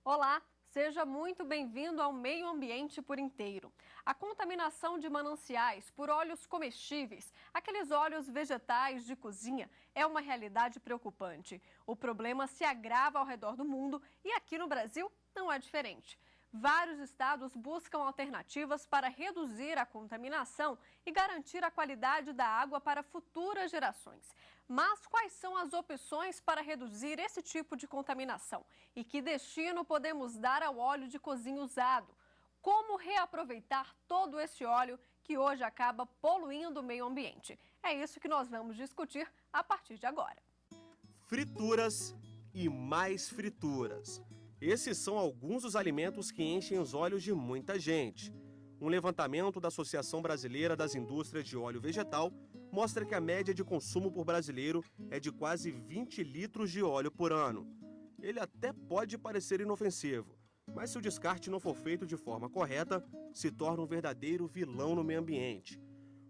Olá, seja muito bem-vindo ao Meio Ambiente por Inteiro. A contaminação de mananciais por óleos comestíveis, aqueles óleos vegetais de cozinha, é uma realidade preocupante. O problema se agrava ao redor do mundo e aqui no Brasil não é diferente. Vários estados buscam alternativas para reduzir a contaminação e garantir a qualidade da água para futuras gerações. Mas quais são as opções para reduzir esse tipo de contaminação? E que destino podemos dar ao óleo de cozinha usado? Como reaproveitar todo esse óleo que hoje acaba poluindo o meio ambiente? É isso que nós vamos discutir a partir de agora. Frituras e mais frituras. Esses são alguns dos alimentos que enchem os olhos de muita gente. Um levantamento da Associação Brasileira das Indústrias de Óleo Vegetal mostra que a média de consumo por brasileiro é de quase 20 litros de óleo por ano. Ele até pode parecer inofensivo, mas se o descarte não for feito de forma correta, se torna um verdadeiro vilão no meio ambiente.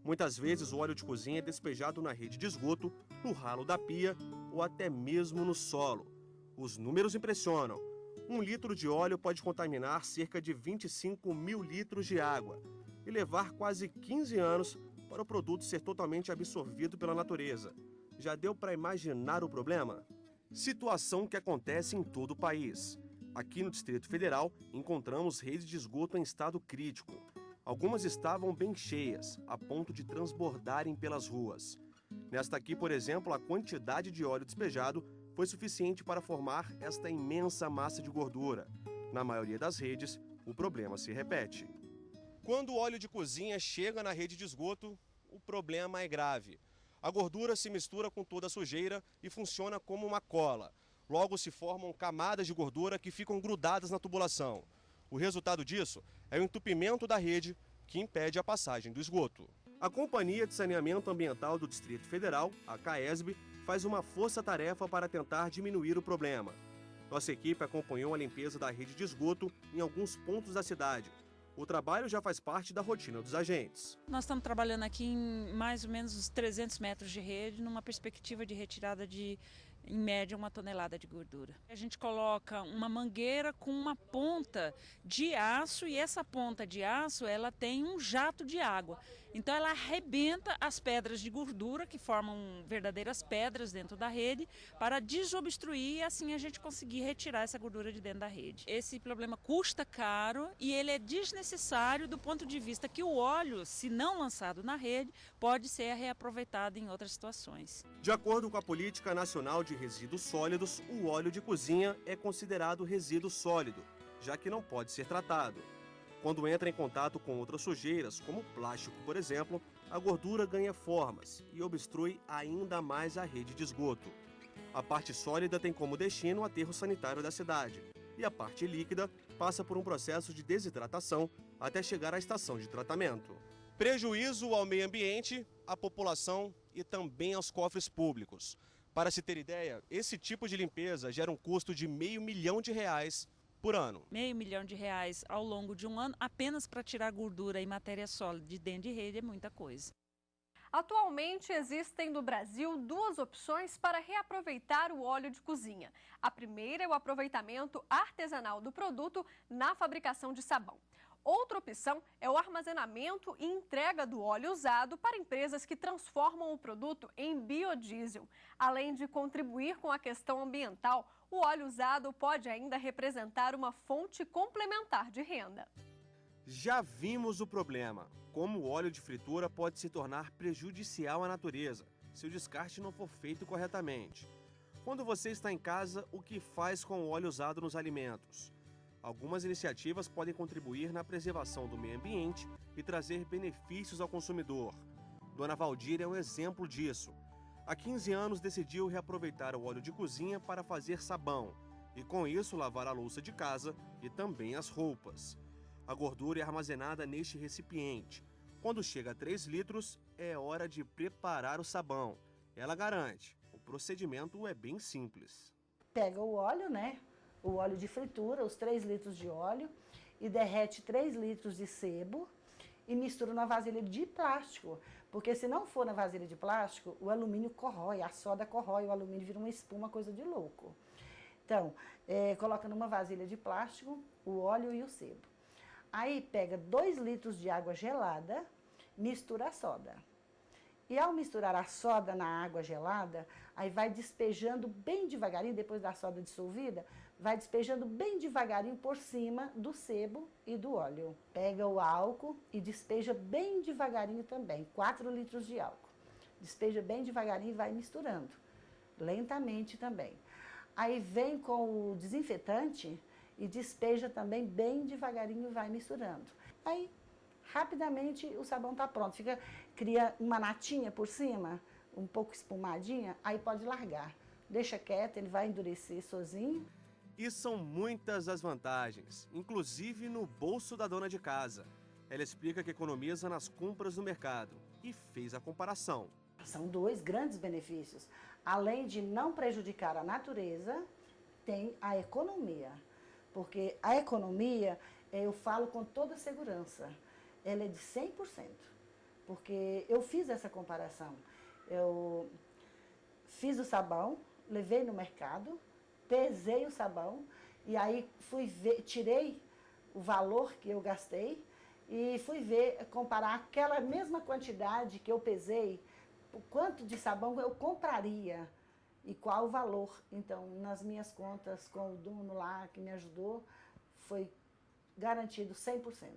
Muitas vezes o óleo de cozinha é despejado na rede de esgoto, no ralo da pia ou até mesmo no solo. Os números impressionam. 1 litro de óleo pode contaminar cerca de 25 mil litros de água e levar quase 15 anos para o produto ser totalmente absorvido pela natureza. Já deu para imaginar o problema? Situação que acontece em todo o país. Aqui no Distrito Federal, encontramos redes de esgoto em estado crítico. Algumas estavam bem cheias, a ponto de transbordarem pelas ruas. Nesta aqui, por exemplo, a quantidade de óleo despejado foi suficiente para formar esta imensa massa de gordura. Na maioria das redes, o problema se repete. Quando o óleo de cozinha chega na rede de esgoto, o problema é grave. A gordura se mistura com toda a sujeira e funciona como uma cola. Logo se formam camadas de gordura que ficam grudadas na tubulação. O resultado disso é o entupimento da rede, que impede a passagem do esgoto. A Companhia de Saneamento Ambiental do Distrito Federal, a CAESB, faz uma força-tarefa para tentar diminuir o problema. Nossa equipe acompanhou a limpeza da rede de esgoto em alguns pontos da cidade. O trabalho já faz parte da rotina dos agentes. Nós estamos trabalhando aqui em mais ou menos uns 300 metros de rede, numa perspectiva de retirada de, em média, 1 tonelada de gordura. A gente coloca uma mangueira com uma ponta de aço e essa ponta de aço ela tem um jato de água. Então ela arrebenta as pedras de gordura, que formam verdadeiras pedras dentro da rede, para desobstruir e assim a gente conseguir retirar essa gordura de dentro da rede. Esse problema custa caro e ele é desnecessário do ponto de vista que o óleo, se não lançado na rede, pode ser reaproveitado em outras situações. De acordo com a Política Nacional de Resíduos Sólidos, o óleo de cozinha é considerado resíduo sólido, já que não pode ser tratado. Quando entra em contato com outras sujeiras, como plástico, por exemplo, a gordura ganha formas e obstrui ainda mais a rede de esgoto. A parte sólida tem como destino o aterro sanitário da cidade, e a parte líquida passa por um processo de desidratação até chegar à estação de tratamento. Prejuízo ao meio ambiente, à população e também aos cofres públicos. Para se ter ideia, esse tipo de limpeza gera um custo de R$500 milhão por ano. R$500 milhão ao longo de um ano apenas para tirar gordura e matéria sólida de dentro de rede é muita coisa. Atualmente existem no Brasil 2 opções para reaproveitar o óleo de cozinha. A primeira é o aproveitamento artesanal do produto na fabricação de sabão. Outra opção é o armazenamento e entrega do óleo usado para empresas que transformam o produto em biodiesel. Além de contribuir com a questão ambiental, o óleo usado pode ainda representar uma fonte complementar de renda. Já vimos o problema, como o óleo de fritura pode se tornar prejudicial à natureza, se o descarte não for feito corretamente. Quando você está em casa, o que faz com o óleo usado nos alimentos? Algumas iniciativas podem contribuir na preservação do meio ambiente e trazer benefícios ao consumidor. Dona Valdir é um exemplo disso. Há 15 anos decidiu reaproveitar o óleo de cozinha para fazer sabão e com isso lavar a louça de casa e também as roupas. A gordura é armazenada neste recipiente. Quando chega a 3 litros, é hora de preparar o sabão. Ela garante, o procedimento é bem simples. Pega o óleo, né? O óleo de fritura, os 3 litros de óleo, e derrete 3 litros de sebo e mistura na vasilha de plástico. Porque se não for na vasilha de plástico, o alumínio corrói, a soda corrói, o alumínio vira uma espuma, coisa de louco. Então, coloca numa vasilha de plástico o óleo e o sebo. Aí pega 2 litros de água gelada, mistura a soda. E ao misturar a soda na água gelada, aí vai despejando bem devagarinho, depois da soda dissolvida, vai despejando bem devagarinho por cima do sebo e do óleo. Pega o álcool e despeja bem devagarinho também, 4 litros de álcool. Despeja bem devagarinho e vai misturando, lentamente também. Aí vem com o desinfetante e despeja também bem devagarinho e vai misturando. Aí, rapidamente, o sabão está pronto. Cria uma natinha por cima, um pouco espumadinha, aí pode largar. Deixa quieto, ele vai endurecer sozinho. E são muitas as vantagens, inclusive no bolso da dona de casa. Ela explica que economiza nas compras no mercado e fez a comparação. São 2 grandes benefícios. Além de não prejudicar a natureza, tem a economia. Porque a economia, eu falo com toda segurança, ela é de 100%. Porque eu fiz essa comparação. Eu fiz o sabão, levei no mercado, pesei o sabão e aí fui ver, tirei o valor que eu gastei e fui ver, comparar aquela mesma quantidade que eu pesei, o quanto de sabão eu compraria e qual o valor. Então, nas minhas contas com o dono lá que me ajudou, foi garantido 100%.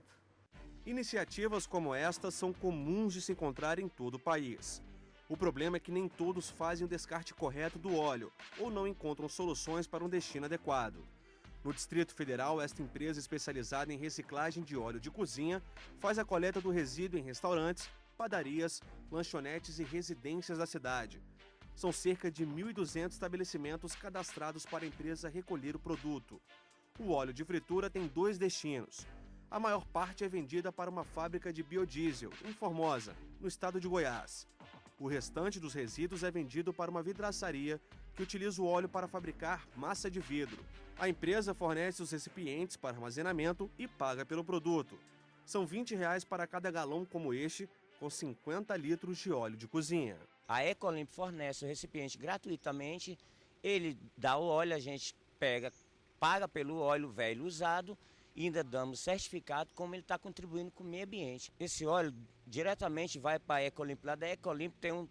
Iniciativas como esta são comuns de se encontrar em todo o país. O problema é que nem todos fazem o descarte correto do óleo ou não encontram soluções para um destino adequado. No Distrito Federal, esta empresa especializada em reciclagem de óleo de cozinha faz a coleta do resíduo em restaurantes, padarias, lanchonetes e residências da cidade. São cerca de 1.200 estabelecimentos cadastrados para a empresa recolher o produto. O óleo de fritura tem 2 destinos. A maior parte é vendida para uma fábrica de biodiesel, em Formosa, no estado de Goiás. O restante dos resíduos é vendido para uma vidraçaria que utiliza o óleo para fabricar massa de vidro. A empresa fornece os recipientes para armazenamento e paga pelo produto. São R$ 20 para cada galão como este, com 50 litros de óleo de cozinha. A Ecolimp fornece o recipiente gratuitamente, ele dá o óleo, a gente paga pelo óleo velho usado e ainda damos certificado como ele está contribuindo com o meio ambiente. Esse óleo diretamente vai para a Ecolimp, lá da Ecolimp tem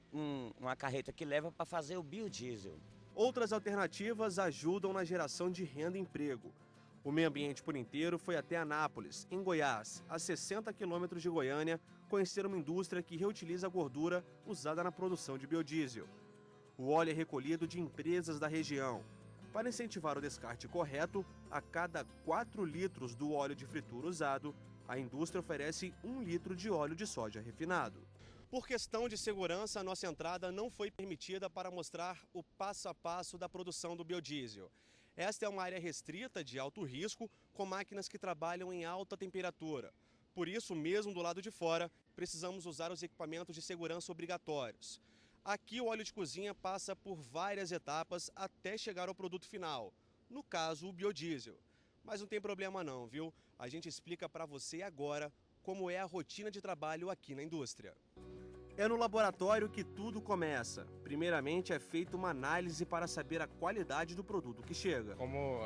uma carreta que leva para fazer o biodiesel. Outras alternativas ajudam na geração de renda e emprego. O Meio Ambiente por Inteiro foi até Anápolis, em Goiás, a 60 quilômetros de Goiânia, conhecer uma indústria que reutiliza a gordura usada na produção de biodiesel. O óleo é recolhido de empresas da região. Para incentivar o descarte correto, a cada 4 litros do óleo de fritura usado, a indústria oferece 1 litro de óleo de soja refinado. Por questão de segurança, a nossa entrada não foi permitida para mostrar o passo a passo da produção do biodiesel. Esta é uma área restrita de alto risco, com máquinas que trabalham em alta temperatura. Por isso, mesmo do lado de fora, precisamos usar os equipamentos de segurança obrigatórios. Aqui o óleo de cozinha passa por várias etapas até chegar ao produto final, no caso o biodiesel. Mas não tem problema não, viu? A gente explica para você agora como é a rotina de trabalho aqui na indústria. É no laboratório que tudo começa. Primeiramente é feita uma análise para saber a qualidade do produto que chega. Como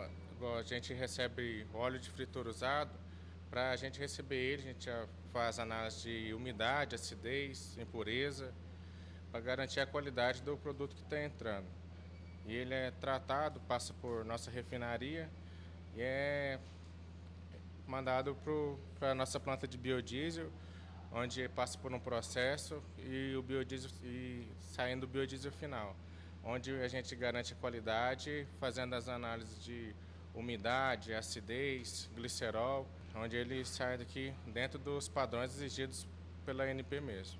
a gente recebe óleo de fritura usado, para a gente receber ele, a gente já faz análise de umidade, acidez, impureza, para garantir a qualidade do produto que está entrando. E ele é tratado, passa por nossa refinaria e é mandado para a nossa planta de biodiesel, onde passa por um processo e o biodiesel saindo o biodiesel final, onde a gente garante a qualidade, fazendo as análises de umidade, acidez, glicerol, onde ele sai daqui dentro dos padrões exigidos pela ANP mesmo.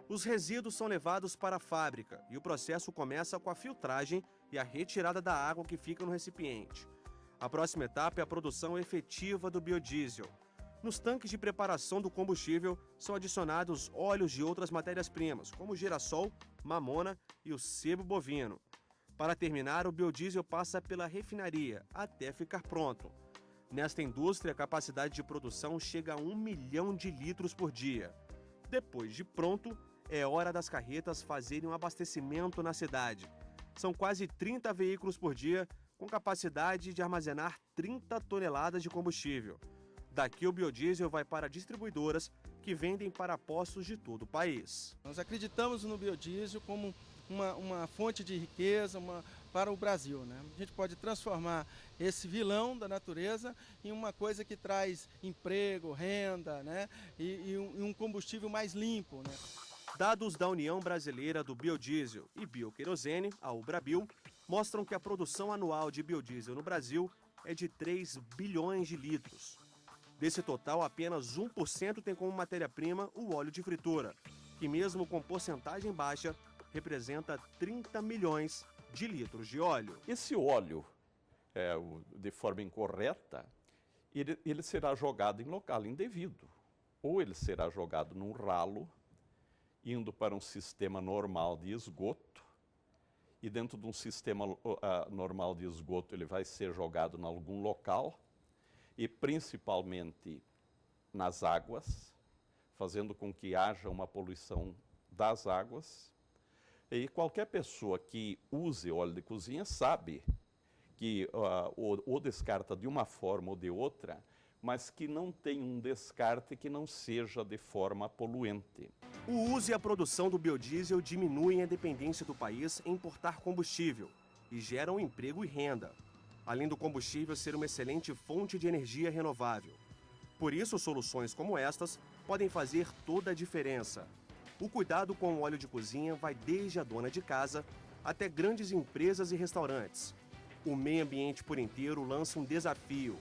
Os resíduos são levados para a fábrica e o processo começa com a filtragem e a retirada da água que fica no recipiente. A próxima etapa é a produção efetiva do biodiesel. Nos tanques de preparação do combustível são adicionados óleos de outras matérias-primas, como o girassol, mamona e o sebo bovino. Para terminar, o biodiesel passa pela refinaria até ficar pronto. Nesta indústria, a capacidade de produção chega a 1 milhão de litros por dia. Depois de pronto, é hora das carretas fazerem um abastecimento na cidade. São quase 30 veículos por dia, com capacidade de armazenar 30 toneladas de combustível. Daqui o biodiesel vai para distribuidoras que vendem para postos de todo o país. Nós acreditamos no biodiesel como uma fonte de riqueza para o Brasil, né? A gente pode transformar esse vilão da natureza em uma coisa que traz emprego, renda, né? e um combustível mais limpo, né? Dados da União Brasileira do Biodiesel e Bioquerosene, a Ubrabil, mostram que a produção anual de biodiesel no Brasil é de 3 bilhões de litros. Desse total, apenas 1% tem como matéria-prima o óleo de fritura, que mesmo com porcentagem baixa, representa 30 milhões de litros de óleo. Esse óleo, de forma incorreta, ele será jogado em local indevido. Ou ele será jogado num ralo, indo para um sistema normal de esgoto, e dentro de um sistema normal de esgoto ele vai ser jogado em algum local, e principalmente nas águas, fazendo com que haja uma poluição das águas. E qualquer pessoa que use óleo de cozinha sabe que ou descarta de uma forma ou de outra, mas que não tem um descarte que não seja de forma poluente. O uso e a produção do biodiesel diminuem a dependência do país em importar combustível e geram emprego e renda, além do combustível ser uma excelente fonte de energia renovável. Por isso, soluções como estas podem fazer toda a diferença. O cuidado com o óleo de cozinha vai desde a dona de casa até grandes empresas e restaurantes. O Meio Ambiente por Inteiro lança um desafio.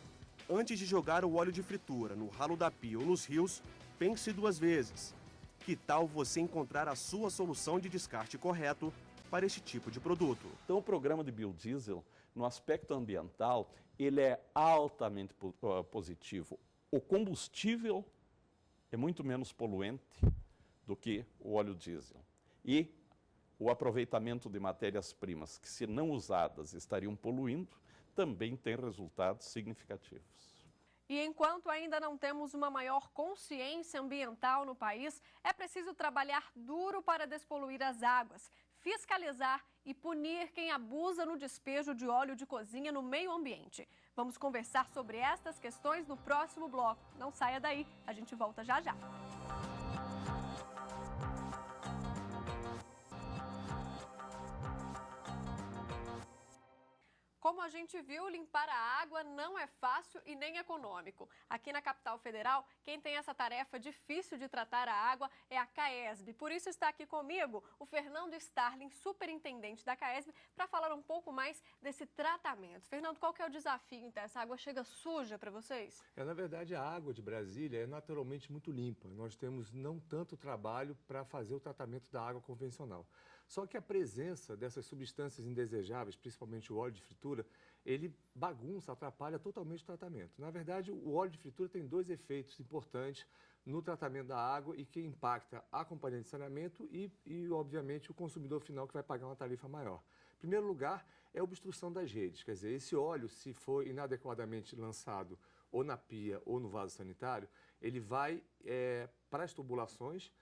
Antes de jogar o óleo de fritura no ralo da pia ou nos rios, pense 2 vezes. Que tal você encontrar a sua solução de descarte correto para este tipo de produto? Então, o programa de biodiesel, no aspecto ambiental, ele é altamente positivo. O combustível é muito menos poluente do que o óleo diesel. E o aproveitamento de matérias-primas que, se não usadas, estariam poluindo, também tem resultados significativos. E enquanto ainda não temos uma maior consciência ambiental no país, é preciso trabalhar duro para despoluir as águas, fiscalizar e punir quem abusa no despejo de óleo de cozinha no meio ambiente. Vamos conversar sobre estas questões no próximo bloco. Não saia daí, a gente volta já já. Como a gente viu, limpar a água não é fácil e nem econômico. Aqui na capital federal, quem tem essa tarefa difícil de tratar a água é a CAESB. Por isso está aqui comigo o Fernando Starling, superintendente da CAESB, para falar um pouco mais desse tratamento. Fernando, qual que é o desafio? Então, essa água chega suja para vocês? Na verdade, a água de Brasília é naturalmente muito limpa. Nós temos não tanto trabalho para fazer o tratamento da água convencional. Só que a presença dessas substâncias indesejáveis, principalmente o óleo de fritura, ele bagunça, atrapalha totalmente o tratamento. Na verdade, o óleo de fritura tem 2 efeitos importantes no tratamento da água e que impacta a companhia de saneamento e, obviamente, o consumidor final que vai pagar uma tarifa maior. Em primeiro lugar, é a obstrução das redes. Quer dizer, esse óleo, se for inadequadamente lançado ou na pia ou no vaso sanitário, ele vai para as tubulações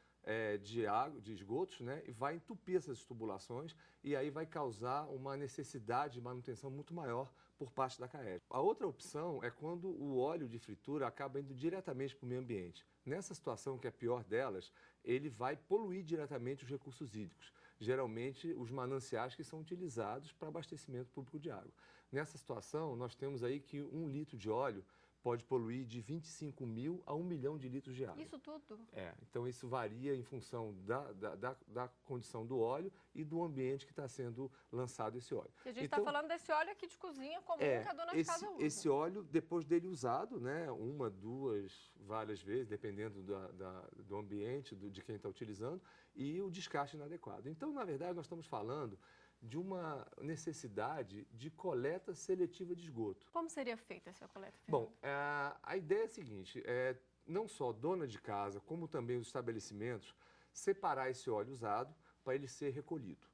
de água, de esgotos, né, e vai entupir essas tubulações e aí vai causar uma necessidade de manutenção muito maior por parte da CAESB. A outra opção é quando o óleo de fritura acaba indo diretamente para o meio ambiente. Nessa situação, que é a pior delas, ele vai poluir diretamente os recursos hídricos, geralmente os mananciais que são utilizados para abastecimento público de água. Nessa situação, nós temos aí que 1 litro de óleo pode poluir de 25 mil a 1 milhão de litros de água. Isso tudo? Então isso varia em função da condição do óleo e do ambiente que está sendo lançado esse óleo. E a gente está falando desse óleo aqui de cozinha comum que a dona de casa usa. Esse óleo, depois dele usado, né, 1, 2, várias vezes, dependendo do ambiente, de quem está utilizando, e o descarte inadequado. Então, na verdade, nós estamos falando de uma necessidade de coleta seletiva de esgoto. Como seria feita essa coleta? Bom, a ideia é a seguinte, não só dona de casa, como também os estabelecimentos, separar esse óleo usado para ele ser recolhido.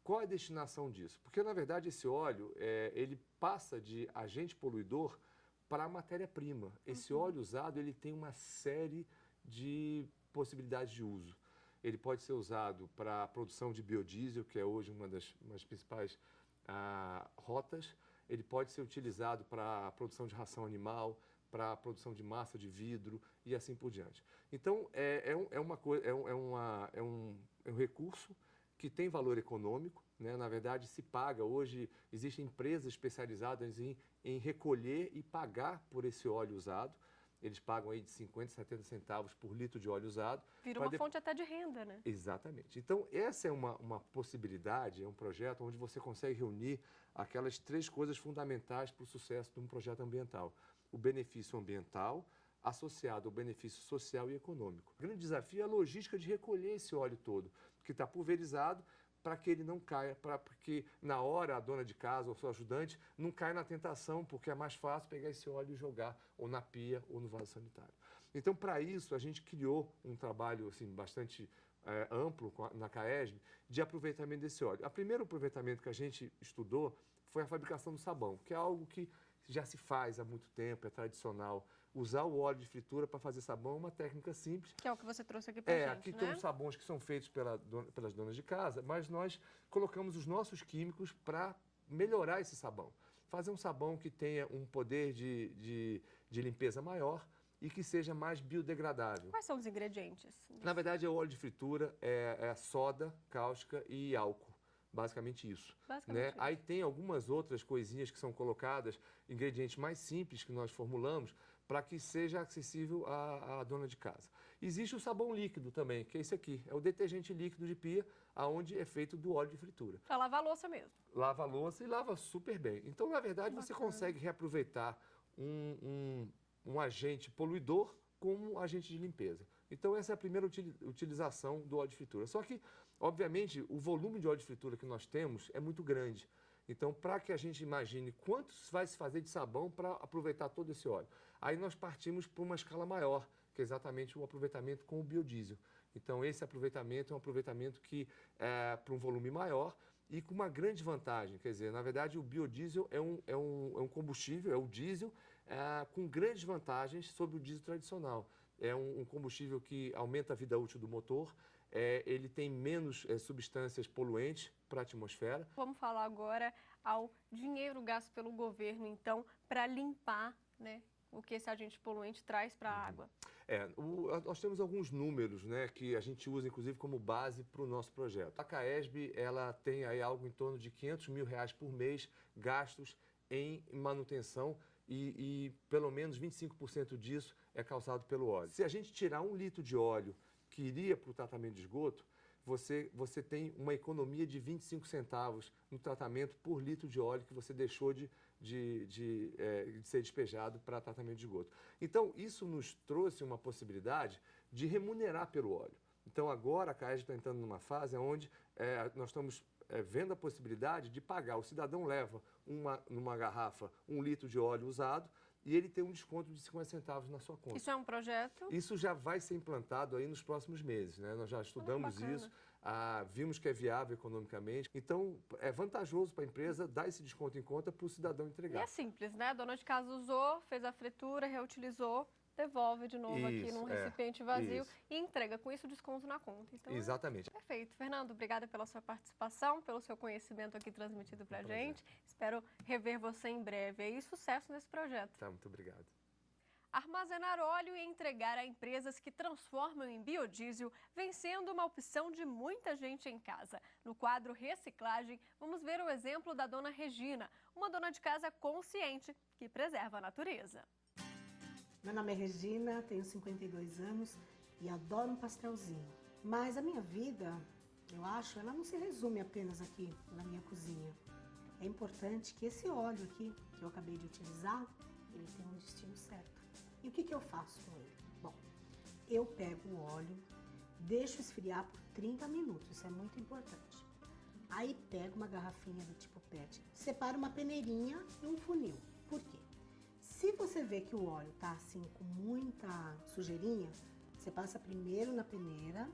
Qual é a destinação disso? Porque, na verdade, esse óleo, ele passa de agente poluidor para a matéria-prima. Esse óleo usado, ele tem uma série de possibilidades de uso. Ele pode ser usado para a produção de biodiesel, que é hoje uma das principais rotas. ele pode ser utilizado para a produção de ração animal, para a produção de massa de vidro e assim por diante. Então, é um recurso que tem valor econômico, né? Na verdade, se paga. Hoje, existem empresas especializadas em recolher e pagar por esse óleo usado. Eles pagam aí de 50, 70 centavos por litro de óleo usado. Vira uma fonte até de renda, né? Exatamente. Então, essa é uma possibilidade, é um projeto onde você consegue reunir aquelas 3 coisas fundamentais para o sucesso de um projeto ambiental. O benefício ambiental associado ao benefício social e econômico. O grande desafio é a logística de recolher esse óleo todo, que está pulverizado, para que ele não caia, porque na hora a dona de casa ou seu ajudante não cai na tentação, porque é mais fácil pegar esse óleo e jogar ou na pia ou no vaso sanitário. Então, para isso, a gente criou um trabalho assim, bastante amplo na CAESB de aproveitamento desse óleo. O primeiro aproveitamento que a gente estudou foi a fabricação do sabão, que é algo que já se faz há muito tempo, é tradicional. Usar o óleo de fritura para fazer sabão é uma técnica simples. Que é o que você trouxe aqui para a gente, aqui né? temos sabões que são feitos pelas donas de casa, mas nós colocamos os nossos químicos para melhorar esse sabão. Fazer um sabão que tenha um poder de limpeza maior e que seja mais biodegradável. Quais são os ingredientes? Na verdade, é o óleo de fritura, é soda cáustica e álcool. Basicamente isso. Né? Aí tem algumas outras coisinhas que são colocadas, ingredientes mais simples que nós formulamos, para que seja acessível à dona de casa. Existe o sabão líquido também, que é esse aqui. É o detergente líquido de pia, onde é feito do óleo de fritura. Para lavar a louça mesmo. Lava a louça e lava super bem. Então, na verdade, você consegue reaproveitar um agente poluidor como agente de limpeza. Então, essa é a primeira utilização do óleo de fritura. Só que, obviamente, o volume de óleo de fritura que nós temos é muito grande. Então, para que a gente imagine quanto vai se fazer de sabão para aproveitar todo esse óleo, aí nós partimos para uma escala maior, que é exatamente o aproveitamento com o biodiesel. Então, esse aproveitamento é um aproveitamento que é para um volume maior e com uma grande vantagem. Quer dizer, na verdade, o biodiesel é um combustível, é o diesel, com grandes vantagens sobre o diesel tradicional. É um combustível que aumenta a vida útil do motor, ele tem menos substâncias poluentes para a atmosfera. Vamos falar agora ao dinheiro gasto pelo governo, então, para limpar, né, o que esse agente poluente traz para a água. Nós temos alguns números, né, que a gente usa, inclusive, como base para o nosso projeto. A CAESB ela tem aí algo em torno de R$500 mil por mês gastos em manutenção e pelo menos 25% disso é causado pelo óleo. Se a gente tirar 1 litro de óleo que iria para o tratamento de esgoto, você tem uma economia de 25 centavos no tratamento por litro de óleo que você deixou de ser despejado para tratamento de esgoto. Então, isso nos trouxe uma possibilidade de remunerar pelo óleo. Então, agora a CAESB está entrando numa fase onde nós estamos vendo a possibilidade de pagar. O cidadão leva numa garrafa 1 litro de óleo usado e ele tem um desconto de 50 centavos na sua conta. Isso é um projeto? Isso já vai ser implantado aí nos próximos meses, né? Nós já estudamos isso, vimos que é viável economicamente. Então, é vantajoso para a empresa dar esse desconto em conta para o cidadão entregar. E é simples, né? A dona de casa usou, fez a fritura, reutilizou, devolve de novo aqui num recipiente vazio e entrega com isso desconto na conta. Então, exatamente. Perfeito. Fernando, obrigada pela sua participação, pelo seu conhecimento aqui transmitido para a gente. Espero rever você em breve. E sucesso nesse projeto. Tá, muito obrigado. Armazenar óleo e entregar a empresas que transformam em biodiesel vem sendo uma opção de muita gente em casa. No quadro Reciclagem, vamos ver o exemplo da dona Regina, uma dona de casa consciente que preserva a natureza. Meu nome é Regina, tenho 52 anos e adoro um pastelzinho. Mas a minha vida, eu acho, ela não se resume apenas aqui na minha cozinha. É importante que esse óleo aqui, que eu acabei de utilizar, ele tenha um destino certo. E o que eu faço com ele? Bom, eu pego o óleo, deixo esfriar por 30 minutos, isso é muito importante. Aí pego uma garrafinha do tipo PET, separo uma peneirinha e um funil. Por quê? Se você vê que o óleo tá assim com muita sujeirinha, você passa primeiro na peneira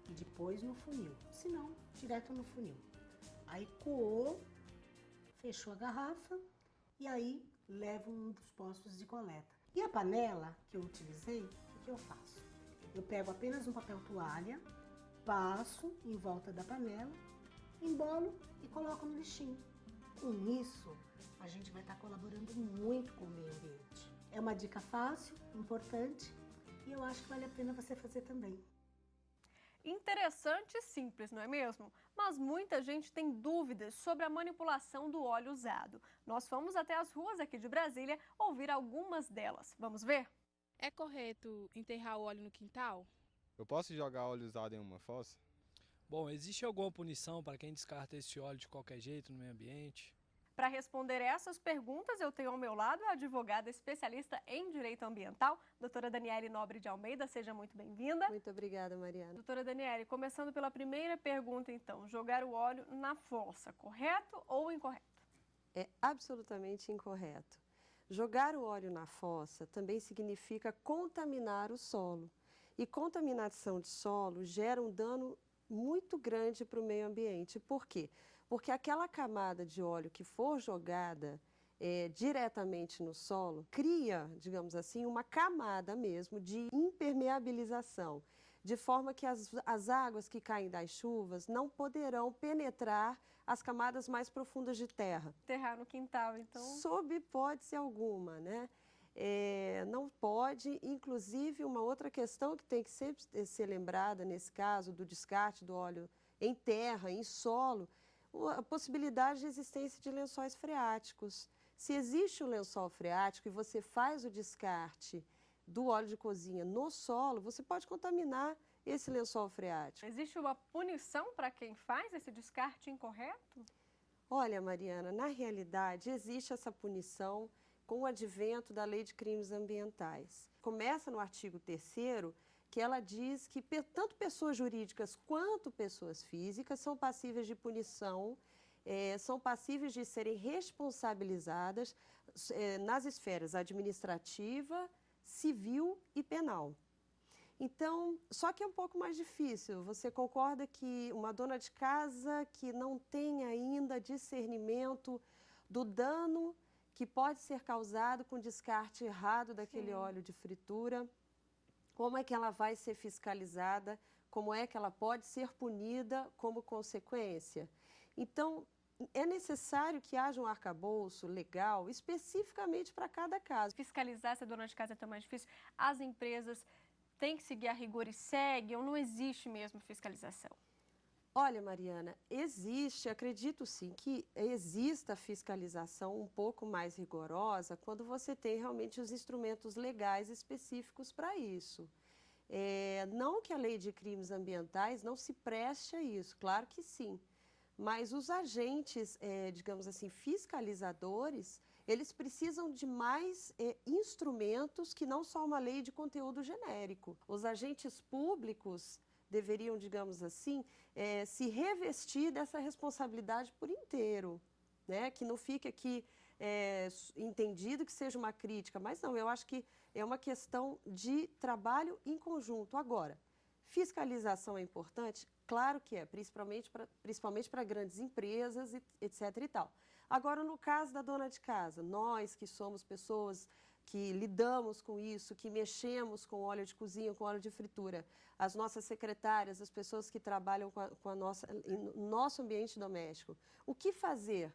e depois no funil. Se não, direto no funil. Aí coou, fechou a garrafa e aí levo um dos postos de coleta. E a panela que eu utilizei, o que eu faço? Eu pego apenas um papel toalha, passo em volta da panela, embolo e coloco no lixinho. Com isso, a gente vai estar colaborando muito com o meio ambiente. É uma dica fácil, importante e eu acho que vale a pena você fazer também. Interessante e simples, não é mesmo? Mas muita gente tem dúvidas sobre a manipulação do óleo usado. Nós fomos até as ruas aqui de Brasília ouvir algumas delas. Vamos ver? É correto enterrar o óleo no quintal? Eu posso jogar óleo usado em uma fossa? Bom, existe alguma punição para quem descarta esse óleo de qualquer jeito no meio ambiente? Para responder essas perguntas, eu tenho ao meu lado a advogada especialista em direito ambiental, doutora Daniele Nobre de Almeida. Seja muito bem-vinda. Muito obrigada, Mariana. Doutora Daniele, começando pela primeira pergunta, então. Jogar o óleo na fossa, correto ou incorreto? É absolutamente incorreto. Jogar o óleo na fossa também significa contaminar o solo. E contaminação de solo gera um dano muito grande para o meio ambiente. Por quê? Porque aquela camada de óleo que for jogada diretamente no solo cria, digamos assim, uma camada mesmo de impermeabilização, de forma que as águas que caem das chuvas não poderão penetrar as camadas mais profundas de terra. Enterrar no quintal, então? Sob hipótese alguma, né? Não pode, inclusive uma outra questão que tem que sempre ser lembrada nesse caso do descarte do óleo em terra, em solo, a possibilidade de existência de lençóis freáticos. Se existe o lençol freático e você faz o descarte do óleo de cozinha no solo, você pode contaminar esse lençol freático. Existe uma punição para quem faz esse descarte incorreto? Olha, Mariana, na realidade existe essa punição com o advento da Lei de Crimes Ambientais. Começa no artigo 3º, que ela diz que tanto pessoas jurídicas quanto pessoas físicas são passíveis de punição, são passíveis de serem responsabilizadas nas esferas administrativa, civil e penal. Então, só que é um pouco mais difícil. Você concorda que uma dona de casa que não tem ainda discernimento do dano que pode ser causado com descarte errado daquele óleo de fritura, como é que ela vai ser fiscalizada, como é que ela pode ser punida como consequência. Então, é necessário que haja um arcabouço legal especificamente para cada caso. Fiscalizar se a dona de casa é tão mais difícil, as empresas têm que seguir a rigor e seguem, ou não existe mesmo fiscalização? Olha, Mariana, existe, acredito sim, que exista fiscalização um pouco mais rigorosa quando você tem realmente os instrumentos legais específicos para isso. Não que a Lei de Crimes Ambientais não se preste a isso, claro que sim, mas os agentes, digamos assim, fiscalizadores, eles precisam de mais instrumentos que não só uma lei de conteúdo genérico. Os agentes públicos deveriam, digamos assim, se revestir dessa responsabilidade por inteiro, né? Que não fique aqui entendido que seja uma crítica, mas não, eu acho que é uma questão de trabalho em conjunto. Agora, fiscalização é importante? Claro que é, principalmente para grandes empresas, etc. e tal. Agora, no caso da dona de casa, nós que somos pessoas que lidamos com isso, que mexemos com óleo de cozinha, com óleo de fritura, as nossas secretárias, as pessoas que trabalham com no nosso ambiente doméstico. O que fazer?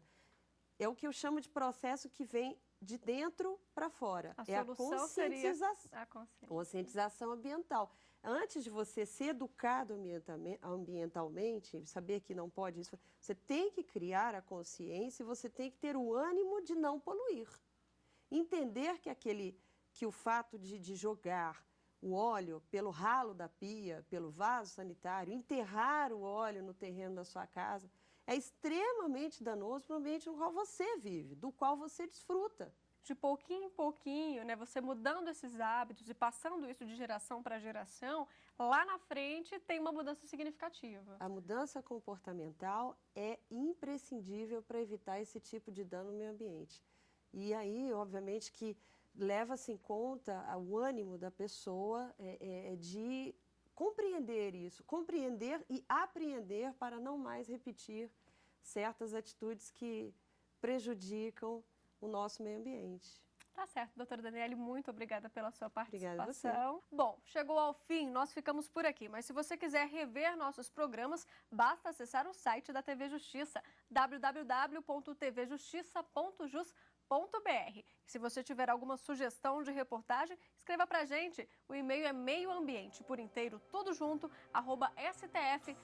É o que eu chamo de processo que vem de dentro para fora. A solução seria a conscientização ambiental. Antes de você ser educado ambientalmente, saber que não pode isso, você tem que criar a consciência e você tem que ter o ânimo de não poluir. Entender que o fato de jogar o óleo pelo ralo da pia, pelo vaso sanitário, enterrar o óleo no terreno da sua casa, é extremamente danoso para o ambiente no qual você vive, do qual você desfruta. De pouquinho em pouquinho, né, você mudando esses hábitos e passando isso de geração para geração, lá na frente tem uma mudança significativa. A mudança comportamental é imprescindível para evitar esse tipo de dano no meio ambiente. E aí, obviamente, que leva-se em conta o ânimo da pessoa de compreender isso, compreender e apreender para não mais repetir certas atitudes que prejudicam o nosso meio ambiente. Tá certo, doutora Daniele, muito obrigada pela sua Obrigada a você. participação. Bom, chegou ao fim, nós ficamos por aqui, mas se você quiser rever nossos programas, basta acessar o site da TV Justiça, www.tvjustiça.jus.br. Se você tiver alguma sugestão de reportagem, escreva pra gente. O e-mail é meioambiente por inteiro, tudo junto, @stf.jus.br.